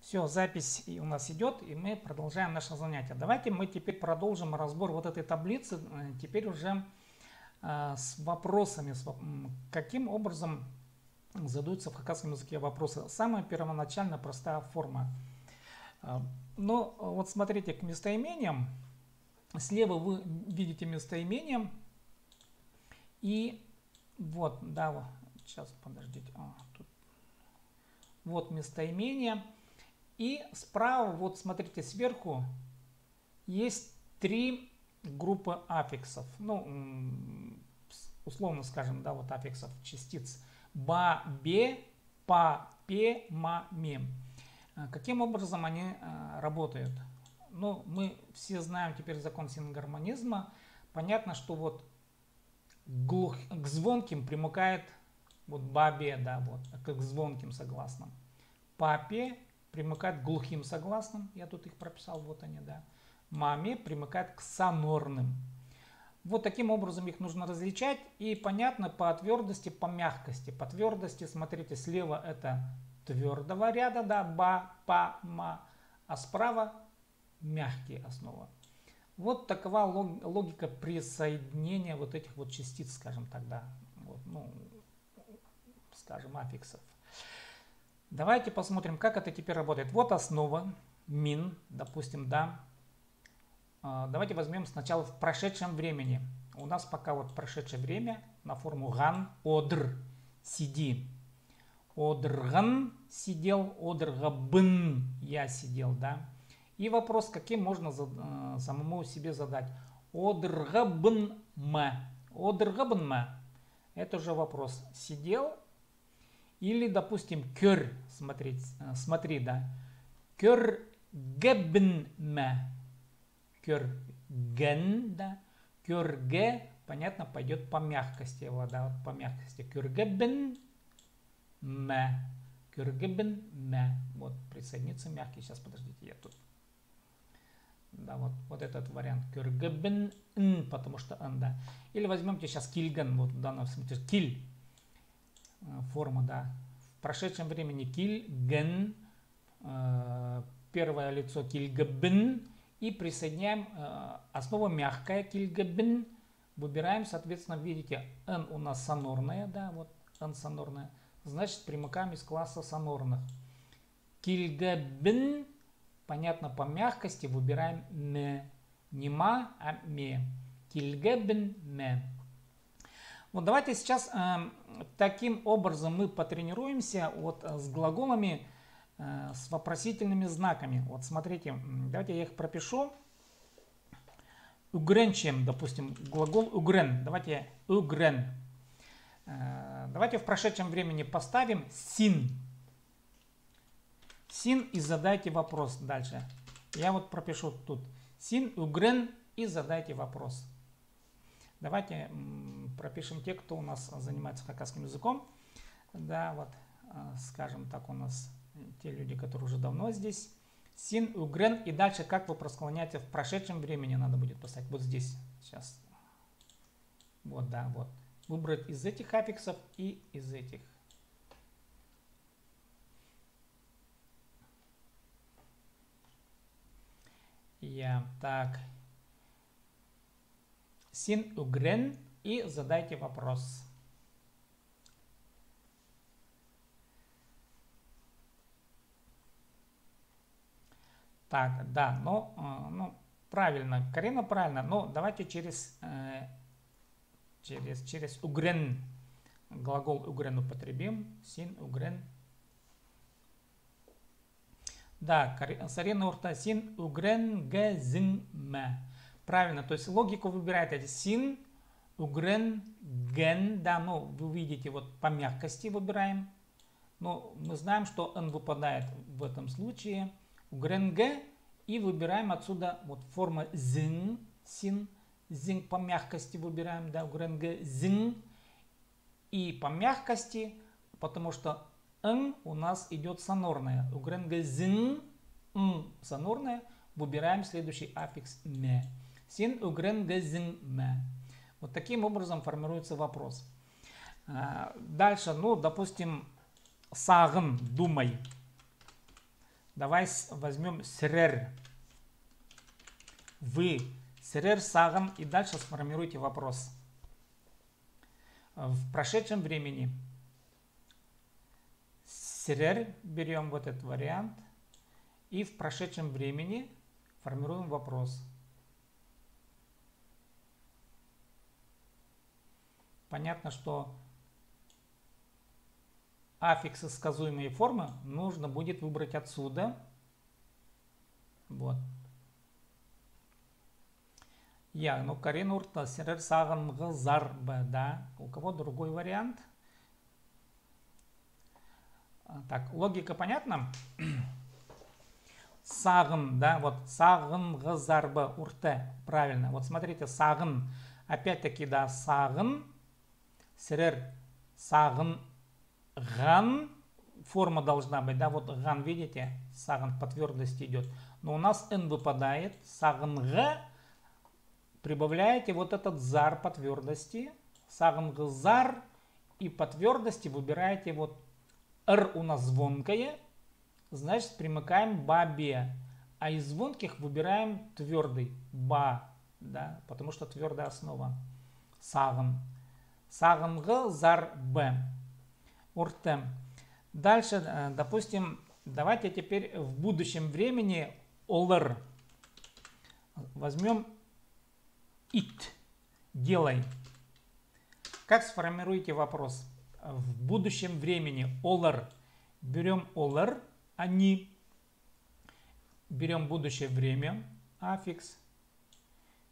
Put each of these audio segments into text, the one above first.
Все, запись у нас идет, и мы продолжаем наше занятие. Давайте мы теперь продолжим разбор вот этой таблицы, теперь уже с вопросами, каким образом задаются в хакасском языке вопросы. Самая первоначальная простая форма. Но вот смотрите, к местоимениям, слева вы видите местоимение, и вот, да, сейчас, подождите, тут. Вот местоимение. И справа, вот смотрите, сверху есть три группы аффиксов. Ну, условно скажем, да, вот аффиксов, частиц. Ба, бе, па, пе, ма, ме. Каким образом они работают? Ну, мы все знаем теперь закон сингармонизма. Понятно, что вот к звонким примыкает вот бабе, да, вот, к звонким согласным. Папе примыкает к глухим согласным, я тут их прописал, вот они, да. Маме примыкает к сонорным. Вот таким образом их нужно различать, и понятно по твердости, по мягкости. По твердости, смотрите, слева это твердого ряда, да, ба, па, ма, а справа мягкие основы. Вот такова логика присоединения вот этих вот частиц, скажем так, да, вот, ну, скажем, аффиксов. Давайте посмотрим, как это теперь работает. Вот основа, мин, допустим, да. Давайте возьмем сначала в прошедшем времени. У нас пока вот прошедшее время на форму ган, одр, сиди. Одрган сидел, одргабын, я сидел, да. И вопрос, каким можно самому себе задать. Одргабын ма. Одргабын ма. Это уже вопрос. Сидел. Или, допустим, кер, смотри, да. Кер гебнме. Кер ген, да. Кер ге, понятно, пойдет по мягкости его, да, по мягкости. Кер гебн ме. Кер гебн ме. Вот, присоединится мягкий. Сейчас, подождите, я тут. Да, вот этот вариант. Кер гебн н, потому что н, да. Или возьмемте сейчас кильган, вот в данном смысле. Киль. Форма, да. В прошедшем времени киль, ген, первое лицо кильгабн, и присоединяем основа мягкая кильгабн, выбираем, соответственно, видите, н у нас сонорная, да, вот н сонорная, значит примыкаем из класса сонорных. Кильгабн, понятно, по мягкости выбираем ме, не ма, а ме. Кильгабн ме. Вот давайте сейчас таким образом мы потренируемся вот с глаголами, с вопросительными знаками. Вот смотрите, давайте я их пропишу. Угренчем, допустим, глагол угрен. Давайте угрен. Давайте в прошедшем времени поставим син. Син и задайте вопрос дальше. Я вот пропишу тут син, угрен и задайте вопрос. Давайте пропишем те, кто у нас занимается хакасским языком. Да, вот, скажем так, у нас те люди, которые уже давно здесь. Син, угрен. И дальше, как вы просклоняете в прошедшем времени, надо будет поставить. Вот здесь. Сейчас. Вот, да, вот. Выбрать из этих аффиксов и из этих. Так. Син, угрен. И задайте вопрос. Так, да, ну правильно, Карина правильно, но давайте через угрен, глагол угрен употребим. Син, угрен. Да, Сарина урта син, угрен, гэзинме. Правильно, то есть логику выбираете. Син, угрен, ген, да, ну вы видите, вот по мягкости выбираем. Но мы знаем, что n выпадает в этом случае. Угрен, г, и выбираем отсюда вот форма зин, син, зин по мягкости выбираем, да, угрен, г, зин. И по мягкости, потому что n у нас идет сонорная. Угрен, г, зин, сонорная, выбираем следующий аффикс ме. Син, угрен, г, зин, ме. Вот таким образом формируется вопрос. Дальше, ну, допустим, сагын, думай. Давай возьмем срер. Вы. Срер саган. И дальше сформируйте вопрос. В прошедшем времени. Срер. Берем вот этот вариант. И в прошедшем времени формируем вопрос. Понятно, что аффиксы сказуемые формы нужно будет выбрать отсюда. Вот. Я, ну, Карин урта, сирер саган мгазарбе, да. У кого другой вариант? Так, логика понятна? Сагын, да, вот сагын газарбе урте, правильно. Вот смотрите, сагын, опять-таки, да, сагын, сирер сагын ган, форма должна быть, да, вот ган, видите, саган по твердости идет. Но у нас н выпадает, саган г, прибавляете вот этот зар по твердости, саган г зар, и по твердости выбираете вот р у нас звонкое, значит примыкаем бабе, а из звонких выбираем твердый ба, да, потому что твердая основа. Саган. Саган г зар б. Урте. Дальше, допустим, давайте теперь в будущем времени олер. Возьмем it. Делай. Как сформируете вопрос? В будущем времени олер. Берем олер, они. Берем будущее время, аффикс.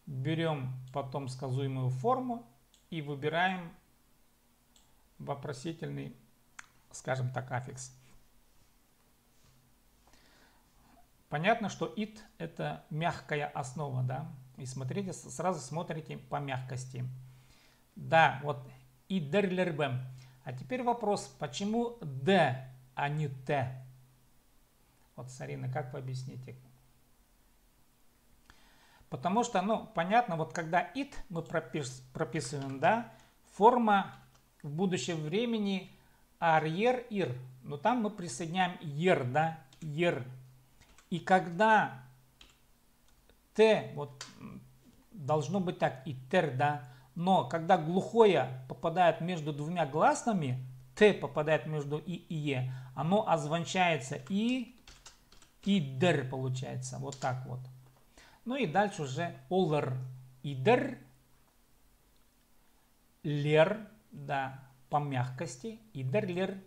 Берем потом сказуемую форму и выбираем вопросительный, скажем так, аффикс. Понятно, что it это мягкая основа, да? И смотрите, сразу смотрите по мягкости. Да, вот идерлербем. А теперь вопрос, почему д, а не т? Вот, Сарина, как вы объясните? Потому что, ну, понятно, вот когда it мы прописываем, да, форма в будущем времени арьер ир, но там мы присоединяем ер, да, ер. И когда т, вот должно быть так, итер, да, но когда глухое попадает между двумя гласными, т попадает между и е, оно озвончается и дер получается, вот так вот. Ну и дальше уже олер, идер, лер, да, по мягкости, идер, лер,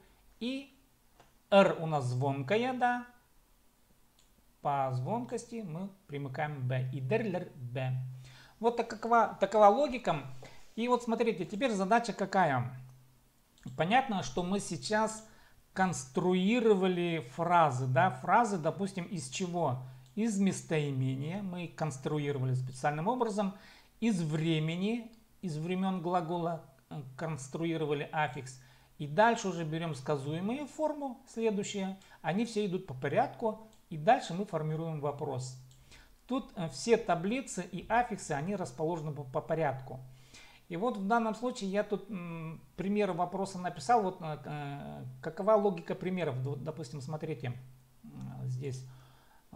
и р у нас звонкая, да, по звонкости мы примыкаем б, идер, лер, б. Вот такова логика. И вот смотрите, теперь задача какая? Понятно, что мы сейчас конструировали фразы, да, фразы, допустим, из чего? Из местоимения мы конструировали специальным образом, из времени, из времен глагола конструировали аффикс. И дальше уже берем сказуемую форму, следующие, они все идут по порядку, и дальше мы формируем вопрос. Тут все таблицы и аффиксы, они расположены по порядку. И вот в данном случае я тут примеры вопроса написал. Вот какова логика примеров. Допустим, смотрите, здесь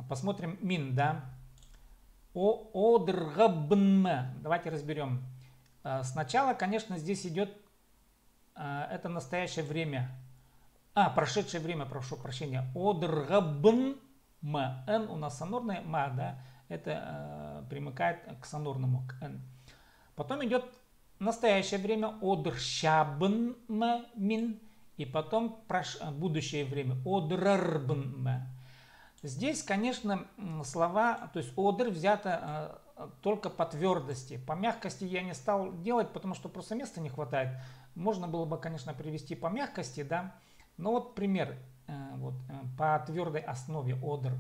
посмотрим мин, да. Одргабн. Давайте разберем. Сначала, конечно, здесь идет это настоящее время. Прошедшее время, прошу прощения. Одргабн. Н у нас сонорное, ма, да. Это примыкает к сонорному, к н. Потом идет настоящее время одрщабн мин, и потом будущее время одрарбн. Здесь, конечно, слова, то есть одр взято только по твердости. По мягкости я не стал делать, потому что просто места не хватает. Можно было бы, конечно, привести по мягкости, да. Но вот пример вот, по твердой основе одр.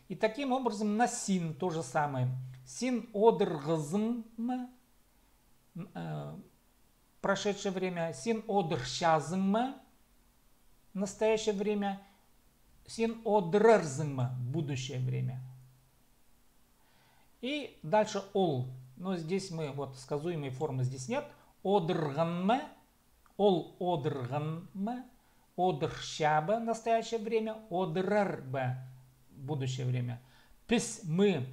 И таким образом на син то же самое. Син одр гзм, прошедшее время, син одр щазм, настоящее время, син одррзм, будущее время. И дальше ол. Но здесь мы, вот сказуемой формы здесь нет. Одрганм, ол одрганм, одрщабе, настоящее время, одррбе, будущее время. Пис мы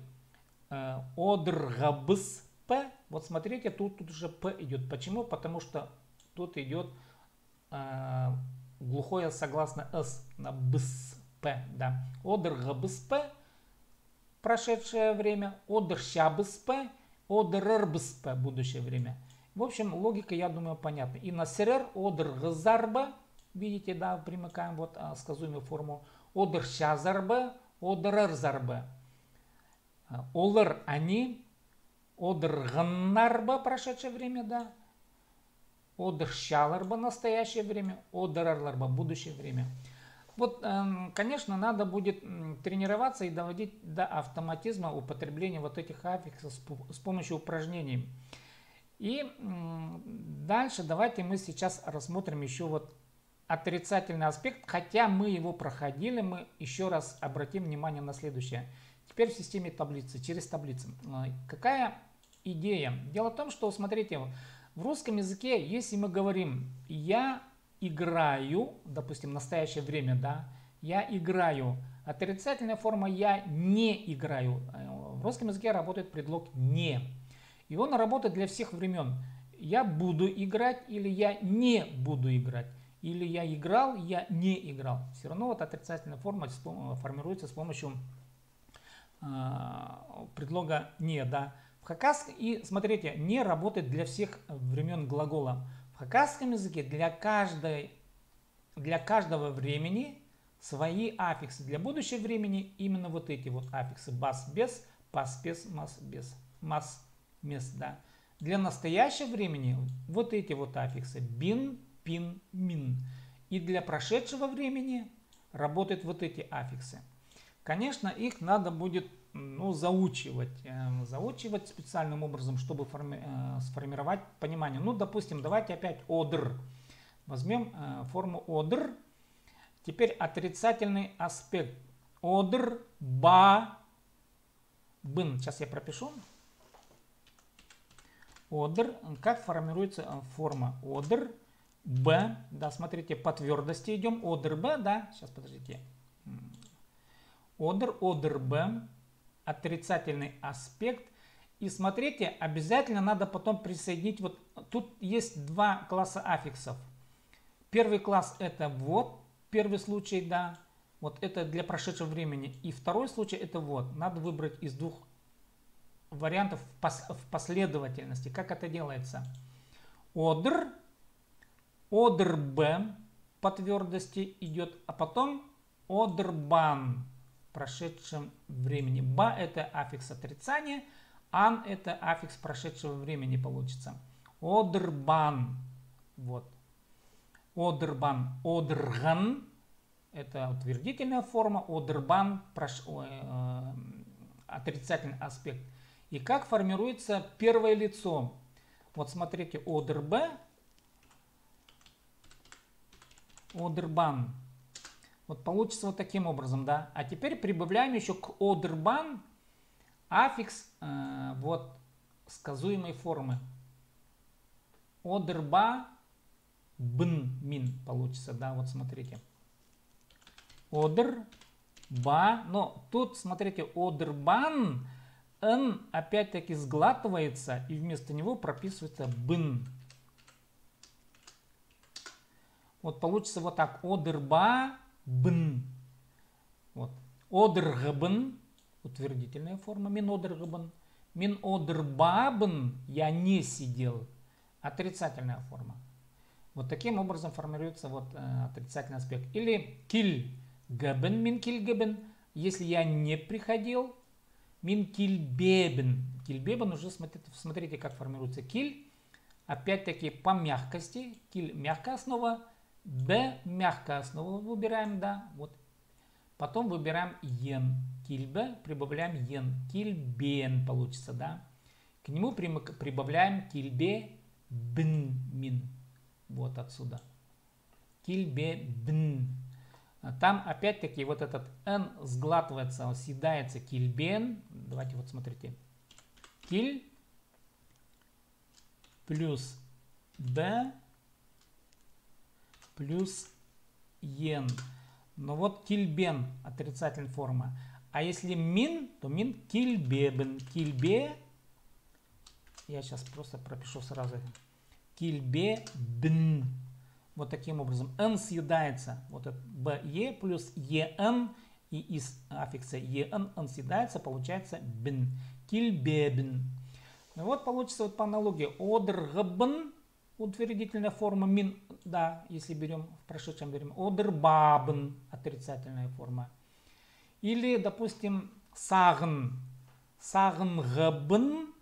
одргабыс п. Вот смотрите, тут уже п идет. Почему? Потому что тут идет глухое согласное с на бс п. Да. Одргабыс п. Прошедшее время. Одрщабыс п. Одррбыс п. Будущее время. В общем, логика, я думаю, понятна. И на серер одргзарба. Видите, да, примыкаем вот сказуемую форму. Одрщазарба. Одррзарба. Олар они. Одрганнарба прошедшее время, да. Одрщаларба настоящее время. Одрарларба будущее время. Вот, конечно, надо будет тренироваться и доводить до автоматизма употребления вот этих аффиксов с помощью упражнений. И дальше давайте мы сейчас рассмотрим еще вот отрицательный аспект. Хотя мы его проходили, мы еще раз обратим внимание на следующее. Теперь в системе таблицы, через таблицу. Какая идея? Дело в том, что, смотрите, в русском языке, если мы говорим «я играю», допустим, в настоящее время, да, «я играю», отрицательная форма «я не играю». В русском языке работает предлог «не». И он работает для всех времен. Я буду играть или я не буду играть. Или я играл, я не играл. Все равно вот отрицательная форма формируется с помощью предлога «не». Да. И смотрите, «не» работает для всех времен глагола. В хакасском языке для каждого времени свои аффиксы. Для будущего времени именно вот эти вот аффиксы. Бас без, пас без, мас без, мас без. Да. Для настоящего времени вот эти вот аффиксы. Бин, пин, мин. И для прошедшего времени работают вот эти аффиксы. Конечно, их надо будет заучивать специальным образом, чтобы сформировать понимание. Ну, допустим, давайте опять одр. Возьмем форму одр. Теперь отрицательный аспект. Одр, ба, бын. Сейчас я пропишу. Одр. Как формируется форма? Одр, б. Да, смотрите, по твердости идем. Одр, б, да. Сейчас, подождите. Одр, одр, б. Отрицательный аспект. И смотрите, обязательно надо потом присоединить. Вот тут есть два класса аффиксов. Первый класс это вот, первый случай, да. Вот это для прошедшего времени. И второй случай это вот. Надо выбрать из двух вариантов в последовательности. Как это делается? Одр, одр б по твердости идет, а потом одрбан. Прошедшем времени. Ба это аффикс отрицания, ан это аффикс прошедшего времени получится. Одрбан. Вот. Одрбан. Одрган это утвердительная форма. Одрбан отрицательный аспект. И как формируется первое лицо? Вот смотрите, одрб, одрбан. Вот получится вот таким образом, да. А теперь прибавляем еще к одрбан аффикс вот сказуемой формы. Одрба бн мин получится, да, вот смотрите. Одр ба, но тут смотрите, одрбан, н опять-таки сглатывается и вместо него прописывается бн. Вот получится вот так, одрба бн. Вот. Одргбн, утвердительная форма, мин одргбн. Мин одрбабн, я не сидел, отрицательная форма. Вот таким образом формируется вот отрицательный аспект. Или киль гбн, мин киль гбн, если я не приходил, мин киль бебн. Киль бебн уже смотрите, как формируется киль. Опять-таки по мягкости, киль мягкая основа. Б мягкая основа выбираем, да, вот. Потом выбираем ен. Кильбе прибавляем ен. Кильбен получится, да. К нему прибавляем кильбе бн мин. Вот отсюда. Кильбе бн. Там опять-таки вот этот н сглатывается, съедается кильбен. Давайте вот смотрите. Киль плюс б плюс ен. Но вот кильбен отрицательная форма. А если мин, то мин кильбебен. Кильбе, я сейчас просто пропишу сразу. Кильбебен. Вот таким образом. Н съедается. Вот это БЕ плюс ЕН. И из аффикса ЕН н съедается. Получается бен. Кильбебен. Ну вот получится вот по аналогии. Одергбен. Утвердительная форма мин. Да, если берем в прошедшем берем. Одербабен. Отрицательная форма. Или, допустим, сагн. Сагнгбен.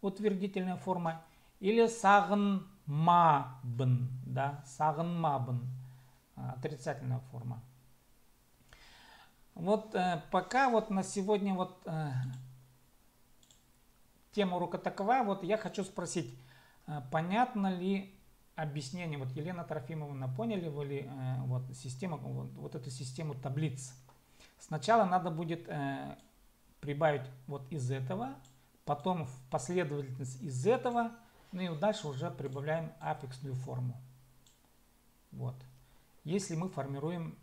Утвердительная форма. Или сагнмабен. Да, сагнмабен. Отрицательная форма. Вот пока вот на сегодня вот тема урока такова. Вот я хочу спросить, понятно ли объяснение? Вот Елена Трофимовна, поняли вы ли вот систему, вот эту систему таблиц? Сначала надо будет прибавить вот из этого, потом в последовательность из этого, ну и дальше уже прибавляем аффиксную форму. Вот. Если мы формируем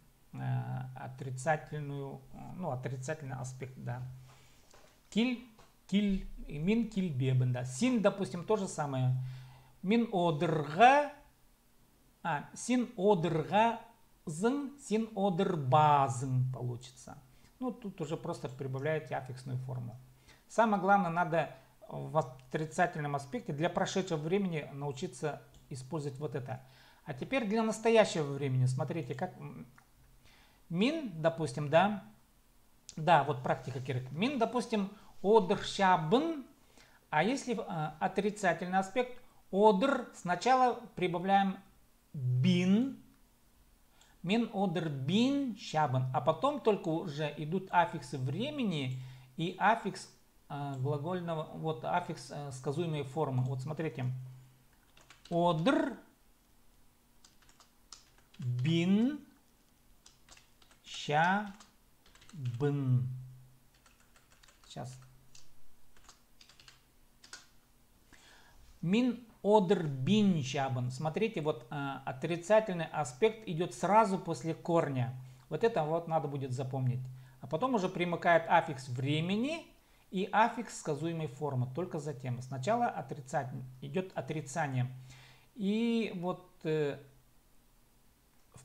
отрицательный аспект, да. Мин кильбебен, да. Син, допустим, то же самое. Мин одерга, син одерга, син одербазен получится. Ну, тут уже просто прибавляете аффиксную форму. Самое главное, надо в отрицательном аспекте для прошедшего времени научиться использовать вот это. А теперь для настоящего времени. Смотрите, как мин, допустим, да. Да, вот практика Кирк. Мин, допустим, одершабен. А если отрицательный аспект, одер, сначала прибавляем бин. Мин одер бин шабен. А потом только уже идут аффиксы времени и аффикс глагольного, вот аффикс сказуемой формы. Вот смотрите. Одер бин шабен. Сейчас. Мин одер бин шабен. Смотрите, вот отрицательный аспект идет сразу после корня. Вот это вот надо будет запомнить. А потом уже примыкает аффикс времени и аффикс сказуемой формы. Только затем. Сначала отрицательный, идет отрицание. И вот в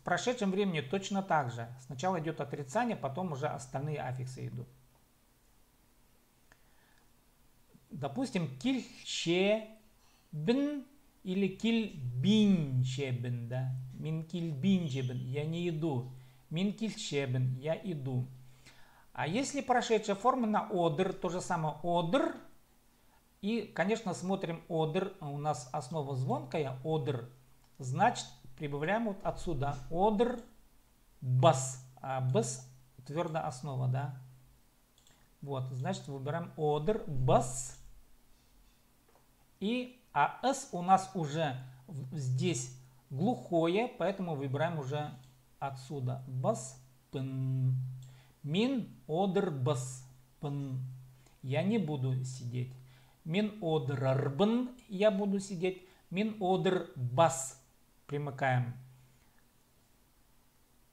прошедшем времени точно так же. Сначала идет отрицание, потом уже остальные аффиксы идут. Допустим, кильчебен или кильбинчебен, да. Мин кильбинчебен, я не иду. Мин кильчебен, я иду. А если прошедшая форма на одер, то же самое одер. И, конечно, смотрим одер, у нас основа звонкая, одер. Значит, прибавляем вот отсюда одер бас. А бас твердая основа, да. Вот, значит, выбираем одер бас. А с у нас уже здесь глухое, поэтому выбираем уже отсюда бас пен. Мин одер бас пен. Я не буду сидеть. Мин одер арбен. Я буду сидеть. Мин одер бас. Примыкаем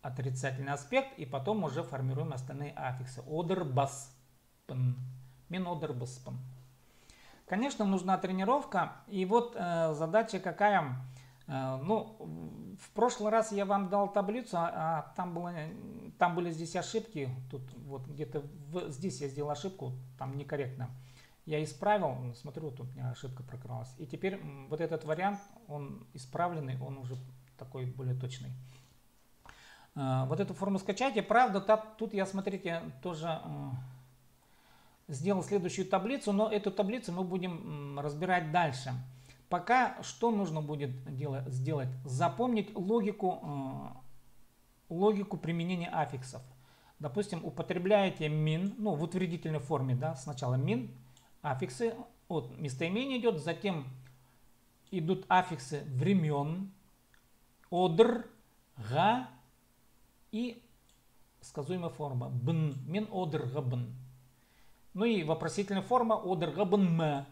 отрицательный аспект и потом уже формируем остальные аффиксы. Одер бас пен. Мин одер бас пен. Конечно, нужна тренировка. И вот задача какая. Ну, в прошлый раз я вам дал таблицу, а там были здесь ошибки. Тут вот где-то здесь я сделал ошибку, там некорректно. Я исправил, смотрю, тут у меня ошибка прокралась. И теперь вот этот вариант, он исправленный, он уже такой более точный. Вот эту форму скачайте. Правда, тут я, смотрите, тоже сделал следующую таблицу, но эту таблицу мы будем разбирать дальше. Пока что нужно будет сделать? Запомнить логику применения аффиксов. Допустим, употребляете мин, ну, в утвердительной форме, да, сначала мин, аффиксы, вот местоимение идет, затем идут аффиксы времен, одр, га и сказуемая форма бн, мин одр габн. Ну и вопросительная форма одр габн м,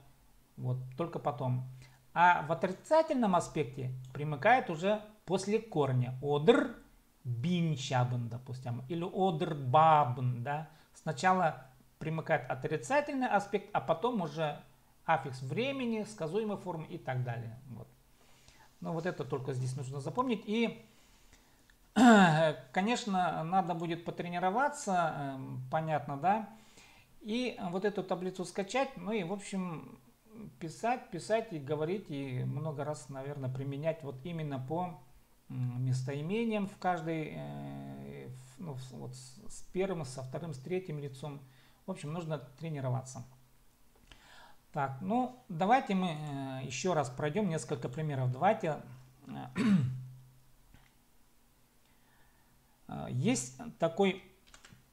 вот, только потом. А в отрицательном аспекте примыкает уже после корня. Одр бин шабн, допустим. Или одр бабн, да. сначала примыкает отрицательный аспект, а потом уже аффикс времени, сказуемой формы и так далее. Вот. Ну вот это только здесь нужно запомнить. И, конечно, надо будет потренироваться, понятно, да, и вот эту таблицу скачать, ну и, в общем, писать и говорить, и много раз, наверное, применять вот именно по местоимениям в каждой, ну, вот с первым, со вторым, с третьим лицом. В общем, нужно тренироваться. Так, ну, давайте мы еще раз пройдем несколько примеров. Давайте. Есть такой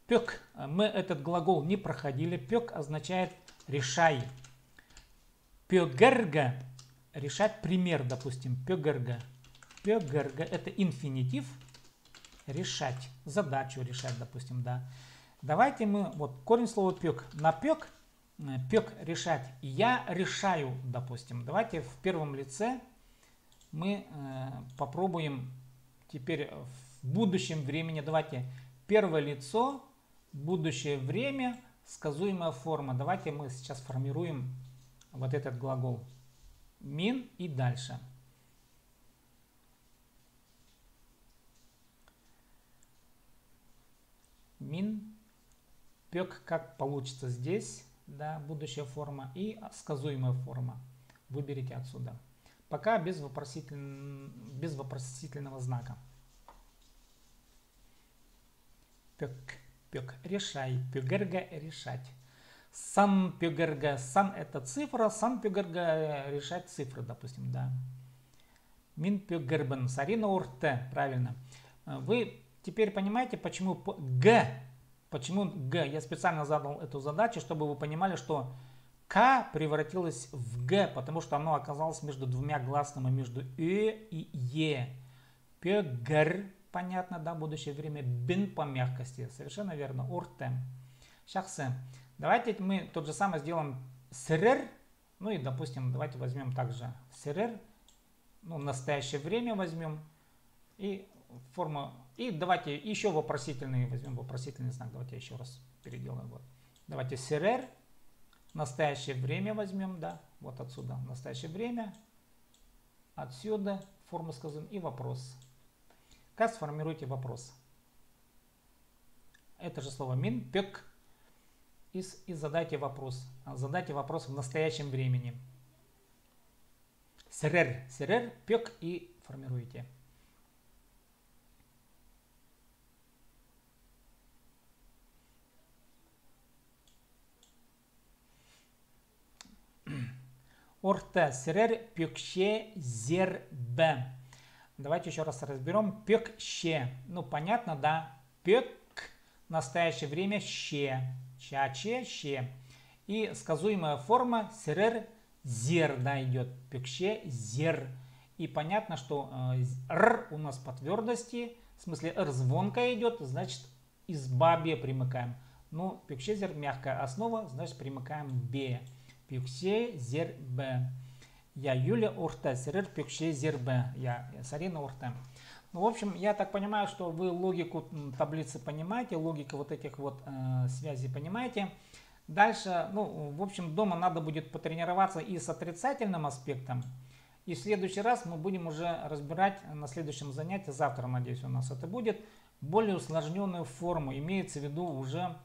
пек. Мы этот глагол не проходили. Пек означает решай. Пёгерга — решать пример, допустим. Пёгерга. Пёгерга — это инфинитив. Решать. Задачу решать, допустим, да. Давайте мы, вот корень слова пёк. На пёк, пёк решать. Я решаю, допустим. Давайте в первом лице мы попробуем теперь в будущем времени. Давайте первое лицо, будущее время, сказуемая форма. Давайте мы сейчас формируем вот этот глагол. Мин и дальше. Мин, пек, как получится здесь, да, будущая форма и сказуемая форма. Выберите отсюда. Пока без вопросительного знака. Пек, пек, решай, пюгерга, решать. Сан пюгерга, сан это цифра, сан пюгерга решать цифры, допустим, да. Мин пюгербен, сарина урте, правильно. Вы теперь понимаете, почему г, я специально задал эту задачу, чтобы вы понимали, что к превратилось в г, потому что оно оказалось между двумя гласными, между и е. Пюгер, понятно, да, будущее время, бин по мягкости, совершенно верно, урте. Сейчас давайте мы тот же самое сделаем срер, ну и, допустим, давайте возьмем также срер, ну, настоящее время возьмем, и форма, и давайте еще вопросительный, возьмем вопросительный знак, давайте еще раз переделаем. Вот. Давайте срер, настоящее время возьмем, да, вот отсюда, настоящее время, отсюда форму сказуем и вопрос. Как сформируйте вопрос? Это же слово мин, пек. И задайте вопрос. Задайте вопрос в настоящем времени. Срер, срер, пек и формируйте. Орта, срер, пекше, зербе. Давайте еще раз разберем. Пекше. Ну, понятно, да? Пек, настоящее время, ще. Чаче, ще. И сказуемая форма срер, зер, да, идет. Пекше, зер. И понятно, что р у нас по твердости, в смысле р звонкая идет, значит из бабе примыкаем. Ну, пекше, зер, мягкая основа, значит примыкаем бе. Пекше, зер, бе. Я Юля урта, срер, пекше, зер, бе. Я Сарина урта. Ну, в общем, я так понимаю, что вы логику таблицы понимаете, логику вот этих вот связей понимаете. Дальше, ну, в общем, дома надо будет потренироваться и с отрицательным аспектом. И в следующий раз мы будем уже разбирать на следующем занятии, завтра, надеюсь, у нас это будет, более усложненную форму. Имеется в виду уже,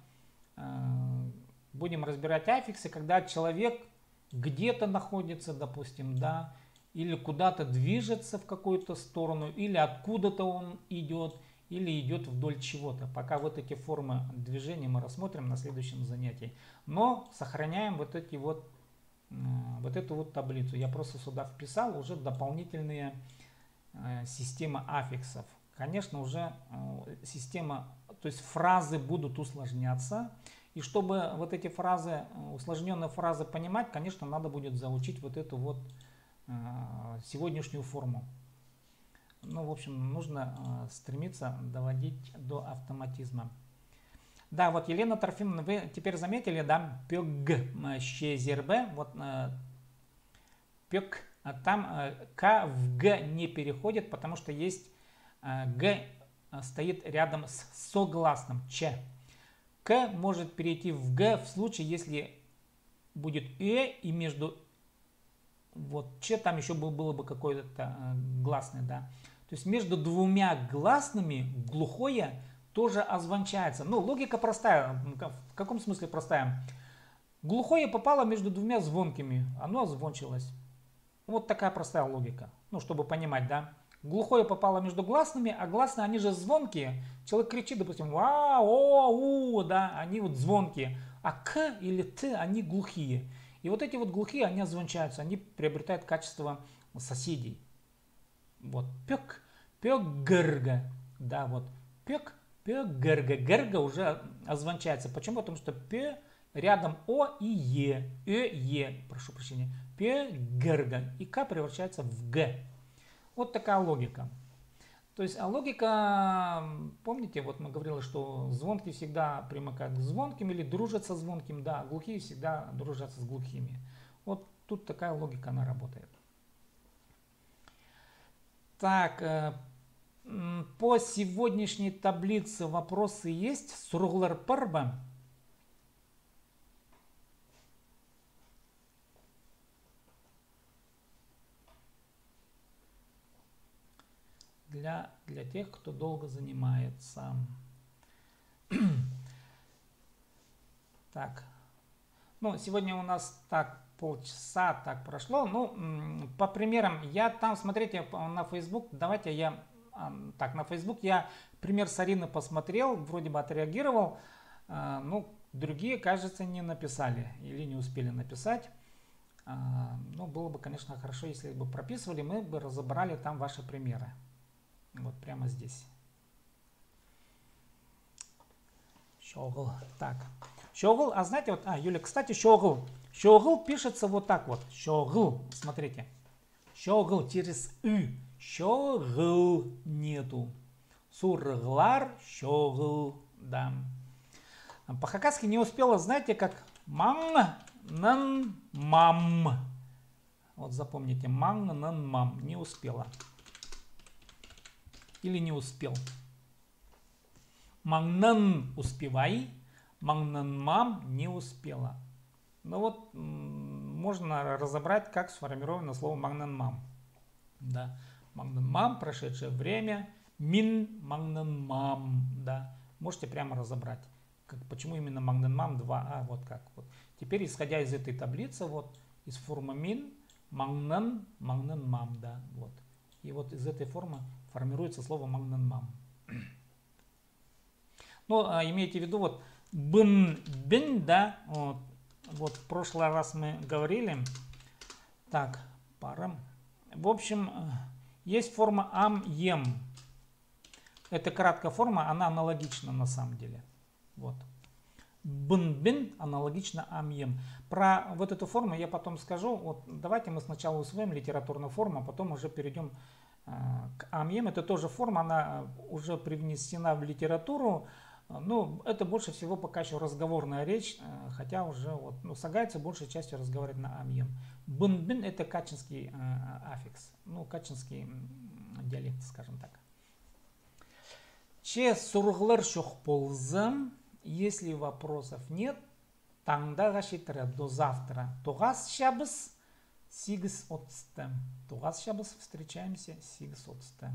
будем разбирать аффиксы, когда человек где-то находится, допустим, да, или куда-то движется в какую-то сторону, или откуда-то он идет, или идет вдоль чего-то. Пока вот эти формы движения мы рассмотрим на следующем занятии. Но сохраняем вот эту вот таблицу. Я просто сюда вписал уже дополнительные системы аффиксов. Конечно, уже система, то есть фразы будут усложняться. И чтобы вот эти фразы, усложненные фразы понимать, конечно, надо будет заучить вот эту вот сегодняшнюю форму. Ну, в общем, нужно стремиться доводить до автоматизма. Да, вот Елена Трофимовна, вы теперь заметили, да, пёк, ще, зербе, вот пёк, там к в г не переходит, потому что есть г стоит рядом с согласным ч. К может перейти в Г в случае, если будет и между вот Ч там еще было бы какое-то гласное, да. То есть между двумя гласными глухое тоже озвончается. Ну, логика простая. В каком смысле простая? Глухое попало между двумя звонкими, оно озвончилось. Вот такая простая логика. Ну, чтобы понимать, да. Глухое попало между гласными, а гласные, они же звонкие. Человек кричит, допустим, ва, о, у, да, они вот звонкие. А к или т, они глухие. И вот эти вот глухие, они озвончаются, они приобретают качество соседей. Вот, пек, пек, герга, да, вот, пек, пек, герга, герга уже озвончается. Почему? Потому что п рядом о и е, прошу прощения, п, герга, и к превращается в г. Вот такая логика. То есть, а логика, помните, вот мы говорили, что звонкие всегда примыкают к звонким или дружат со звонким, да, а глухие всегда дружат с глухими. Вот тут такая логика, она работает. Так, по сегодняшней таблице вопросы есть? Сургулар парба? Для тех, кто долго занимается. Так, ну, сегодня у нас так полчаса так прошло. Ну, по примерам, я там, смотрите, на Facebook, давайте я, так, на Facebook я пример с Арины посмотрел, вроде бы отреагировал, ну, другие, кажется, не написали или не успели написать. Ну, было бы, конечно, хорошо, если бы прописывали, мы бы разобрали там ваши примеры. Вот прямо здесь. Щогл. Так. Щогл, а знаете, вот, Юля, кстати, щогл. Щогл пишется вот так вот. Щогл, смотрите. Щогл через ы. Щогл нету. Сурглар, щогл, да. По-хакасски не успела, знаете, как ман, нан, мам. Вот запомните, ман, нан, мам. Не успела. Или не успел. Мангнан успевай, мангнан мам не успела. Ну вот, можно разобрать, как сформировано слово мангнан мам. Да. Мангнан мам, прошедшее время, мин мангнан мам. Да. Можете прямо разобрать. Почему именно мангнан мам 2а, вот как. Вот. Теперь, исходя из этой таблицы, вот, из формы мин, мангнан, мангнан мам, да, вот. И вот из этой формы формируется слово мангнан мам. Но имейте в виду, вот бын, бин, да, вот в прошлый раз мы говорили. Так, парам. В общем, есть форма ам, ем. Это краткая форма, она аналогична на самом деле. Вот. Бын, бин аналогично ам, ем. Про вот эту форму я потом скажу. Вот давайте мы сначала усвоим литературную форму, а потом уже перейдем к ам, ем. Это тоже форма, она уже привнесена в литературу. Ну, это больше всего пока еще разговорная речь, хотя уже вот, ну, сагайцы большей частью разговаривают на ам-ем. Бын-бин это качинский аффикс, ну, качинский диалект, скажем так. Че сурглар шохползам, если вопросов нет, таңда гашитра до завтра. Тогас шабыс, сигс отсты. Тогас шабыс, встречаемся, сигс отсты.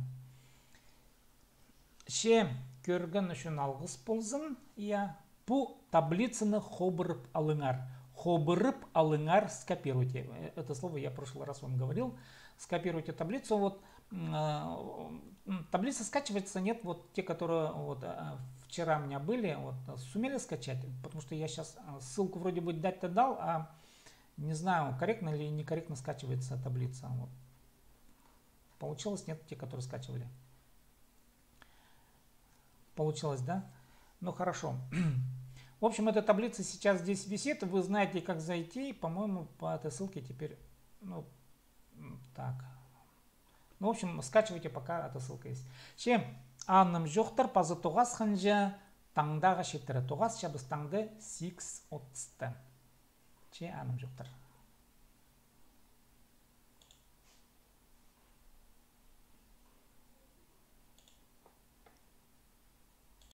Ше көрген үшін алғыс болсын, я bu таблицаны хобырып алыңар. Хобырып алыңар, скопируйте. Это слово я в прошлый раз вам говорил. Скопируйте таблицу. Вот таблица скачивается, нет, вот те, которые вот вчера у меня были, вот сумели скачать, потому что я сейчас ссылку вроде бы дать-то дал, а не знаю, корректно или некорректно скачивается таблица. Вот. Получилось, нет, те, которые скачивали. Получилось, да? Ну хорошо. В общем, эта таблица сейчас здесь висит. Вы знаете, как зайти. По-моему, по этой ссылке теперь... Ну, так. Ну, в общем, скачивайте, пока эта ссылка есть. Чем? Анным жоқтар пазы тоғас ханжа таңдағы шеттері. Тоғас шабыз таңды 6 отсты. Че анным жоқтар.